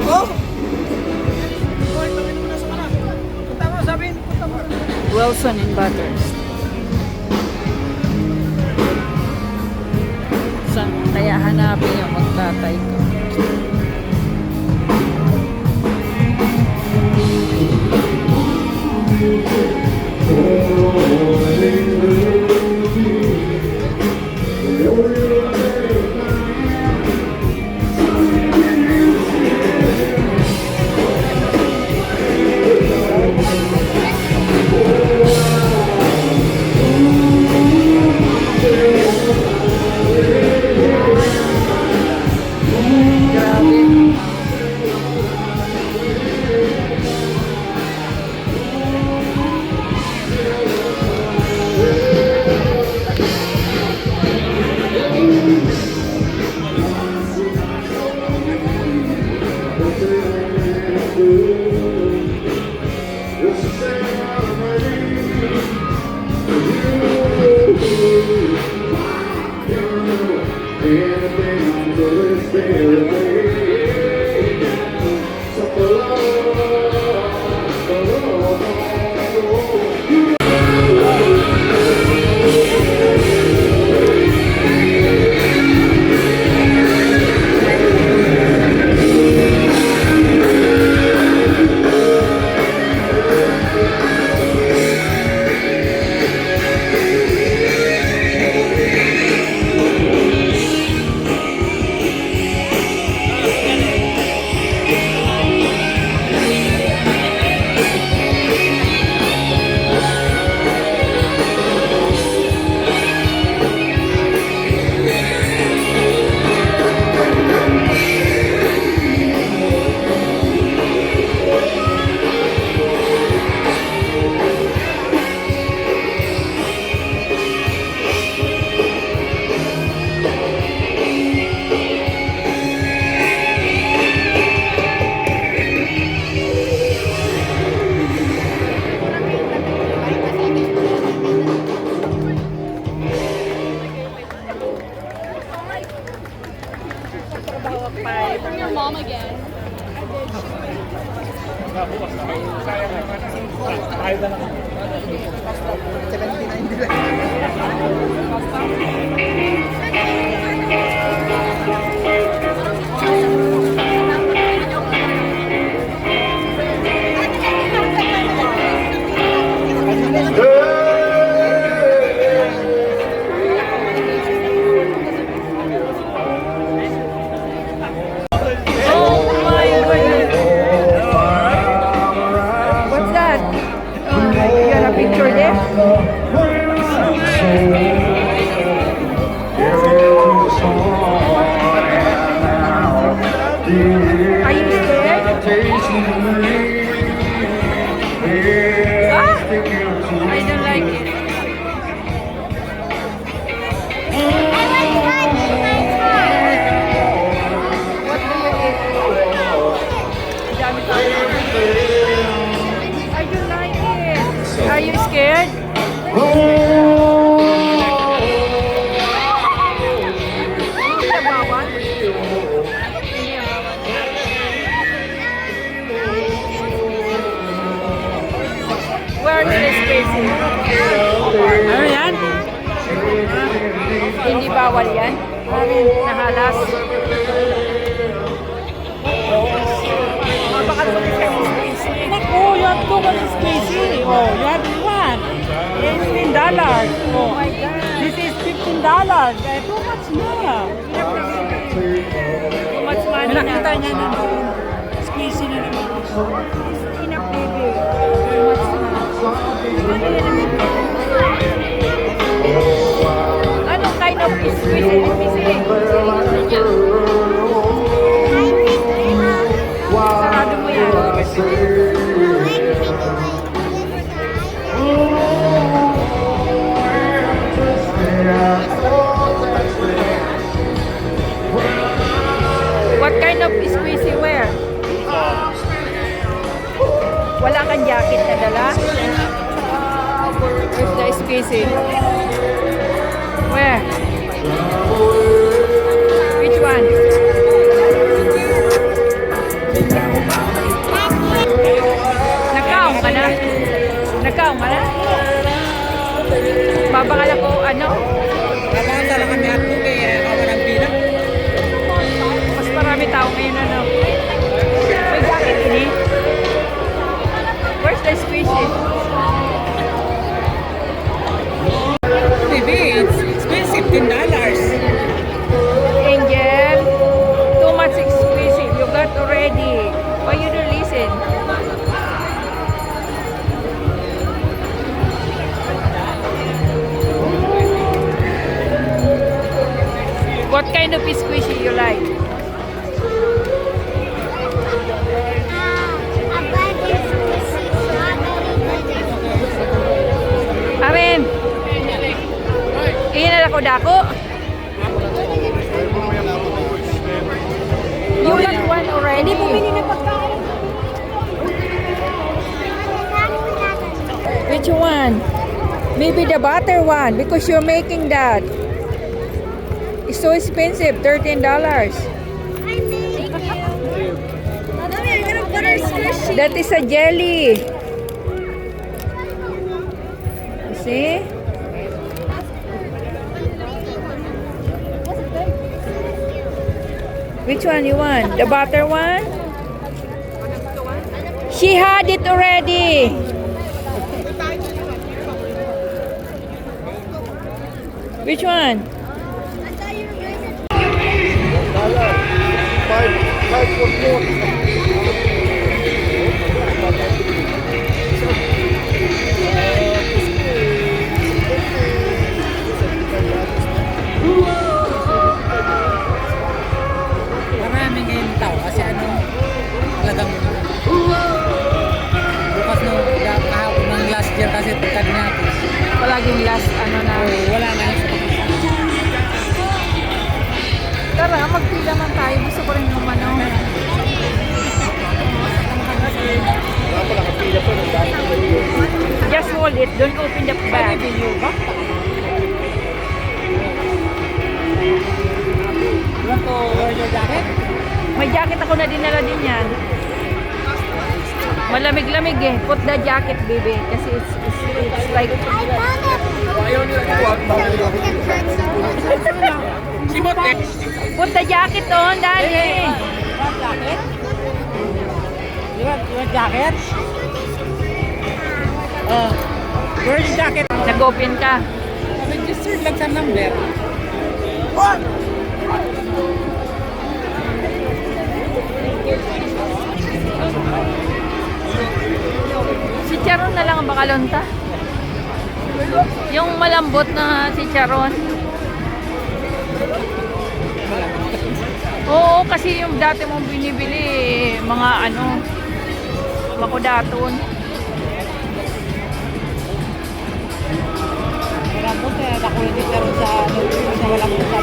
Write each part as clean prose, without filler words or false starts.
Oh! Wilson and Butters. Saan kaya hanapin yung magtatay ko? From your mom again. Are you scared? Where are the spaces? Ano yan? Hindi bawal yan? Nahalas? Oh, you have too much spacey. Oh, you have one. $18. Oh my God. This is $15. Too much na. Too much money na. Nakita niya na doon. Spacey na naman. Enough, baby. Too much na. Anong kind of squeeze? Sarado mo yan. What kind of squeeze you wear? Wala kang jacket na dala? Where's the squeeze? Where? Which one? tao ngayon, ano. May jacket ini. Where's the squishy? Baby, it's expensive, $10. Angel, too much squishy. You got already. Why you don't listen? What kind of squishy you like? Amin. Iyan na dako. You got one already. Bumili na pagkain. Which one? Maybe the butter one because you're making that. It's so expensive, $13. That is a jelly. You see? Which one you want? The butter one? She had it already. Which one? Five for four. Marami ngayon tao kasi ano, talagang bukas no, kahapon ng last year kasi pagkad natin. Palaging last ano na. Wala na yung Tara, magpila man tayo. Gusto ko rin yung ano. Just hold it. Don't open the bag. You want to wear your jacket? May jacket ako na dinala din yan. Malamig-lamig eh. Put the jacket, baby. Kasi it's like... Put the jacket on, Daddy. Jacket? You want jacket? Wear the jacket. Nag-open ka. Registered lang sa number. Si Charon na lang ang bakalonta. Yung malambot na si Charon. Oo, kasi yung dati mong binibili, mga ano, makudaton. Malambot eh. Ako hindi karoon sa malambot sa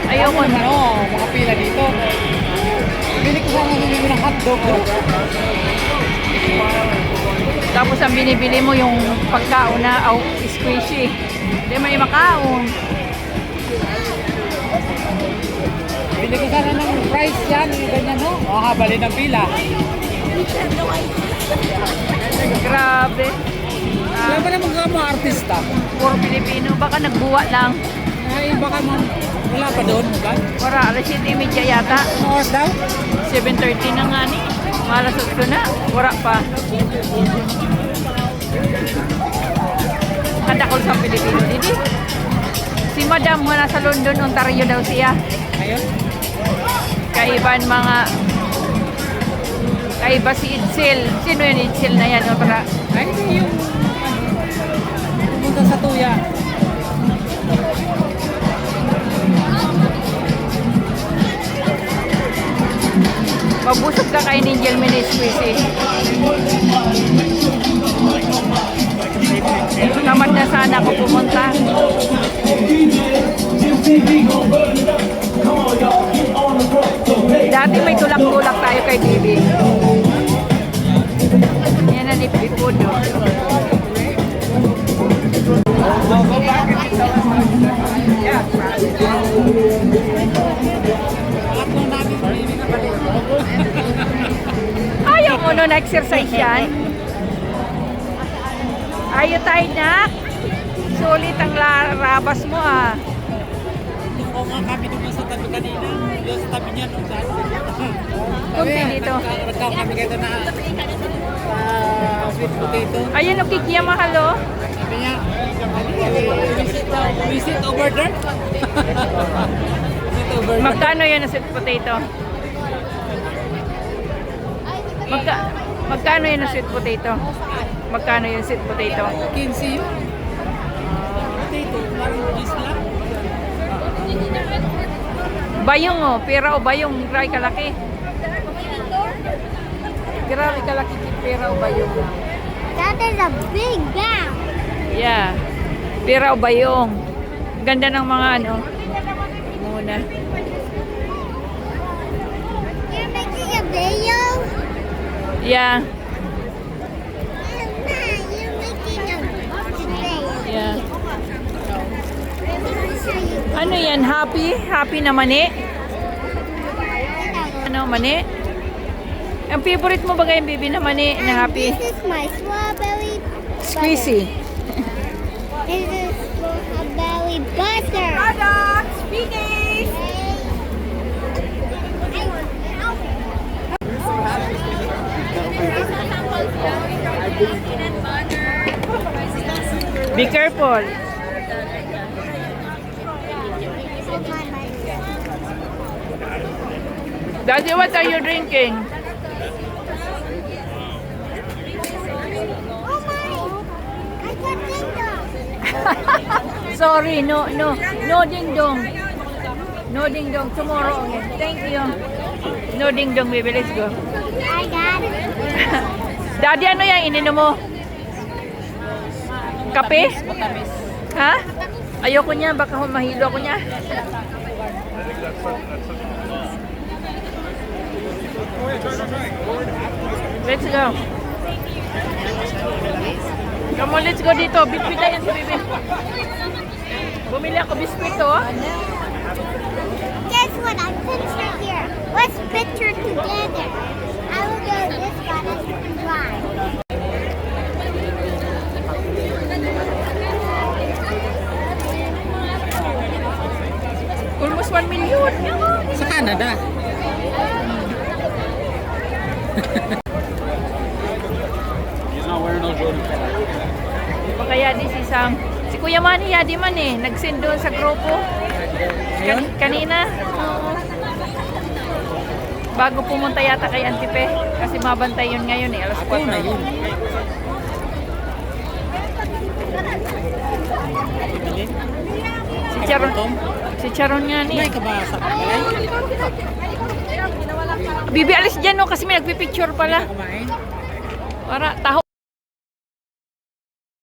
Ayoko na. ano, mga pila dito. Bili ko sana bumili ng hotdog. Tapos ang binibili mo yung pagkaon na squishy. Hindi may makaon. Bili ko sana ng price yan. Yung ganyan no. Makahabali ng pila. Grabe. Alam mo naman mga artista. Puro Pilipino. Baka nagbuwa lang. Ay, baka wala pa doon. Ba? Para alas 7:30 yata. Ano oras daw? 7:30 na nga ni. Malas 8 na. Wala pa. Kadakol sa Pilipino dito. Si Madam mo nasa London, Ontario daw siya. Ayun. Kaiban mga... Kaiba si Itzel. Sino yun Itzel na yan? O, para... Ay, yung pumunta sa tuya. Mabusog ka kay Angel Menesquez eh. Tamad na sana ako pumunta. Dati may tulak-tulak tayo kay Bibi. Yan na ni Pipudo. Ayaw mo nun exercise yan? Ayaw tayo na. Sulit ang rabas mo ah. nga kami naman sa tabi kanina. Yung sa tabi niya nung dati. Kunti dito. Nagkaw kami kayo na sweet potato. Ayan, o kikiya mahal, oh. Sabi niya, visit over there. Visit over there. Magkano yan ang sweet potato? Magkano yan ang sweet potato? Magkano yung sweet potato? 15 yun. Potato, parang gis lang. Bayong, oh. Pera o bayong. Grabe kalaki. Grabe kalaki. Pera o bayong. That is a big bag. Yeah. Pera o bayong. Ganda ng mga ano. Muna. You're making a video? Yeah. Mama, you're making a video. Yeah. Let me show you. Ano yan? Happy? Happy na mani? Ano, mani? Ang favorite mo ba yung baby na mani na happy? This is my strawberry Squeezy. This is strawberry butter. Speaking. Be careful. Daddy, what are you drinking? Oh my! I got dingo. Sorry, no ding dong. No ding dong. Tomorrow again. Thank you. No ding dong, baby. Let's go. I got it. Daddy, ano yan? Ininom mo? Kape? Matamis. Ha? Ayoko niya. Baka mahilo ako niya. Let's go. Come on, let's go dito. Bitbit yan si baby. Bumili ako biscuit, oh. Guess what? I'm picture here. Let's picture together. I will go this one and you can drive. Almost 1 million. Sa Canada. He's not wearing no Jordan. Kaya di si Sam. Si Kuya Manny, yadi man eh. Nag-send doon sa grupo. Kanina. Oo. Bago pumunta yata kay Antipe. Kasi mabantay yun ngayon eh. Alas 4 Ako na yun. Si Charon. Si Charon nga ni. May kabasa ka ba? Bibi, alis dyan no. Kasi may nagpipicture pala. Kumain. Para taho.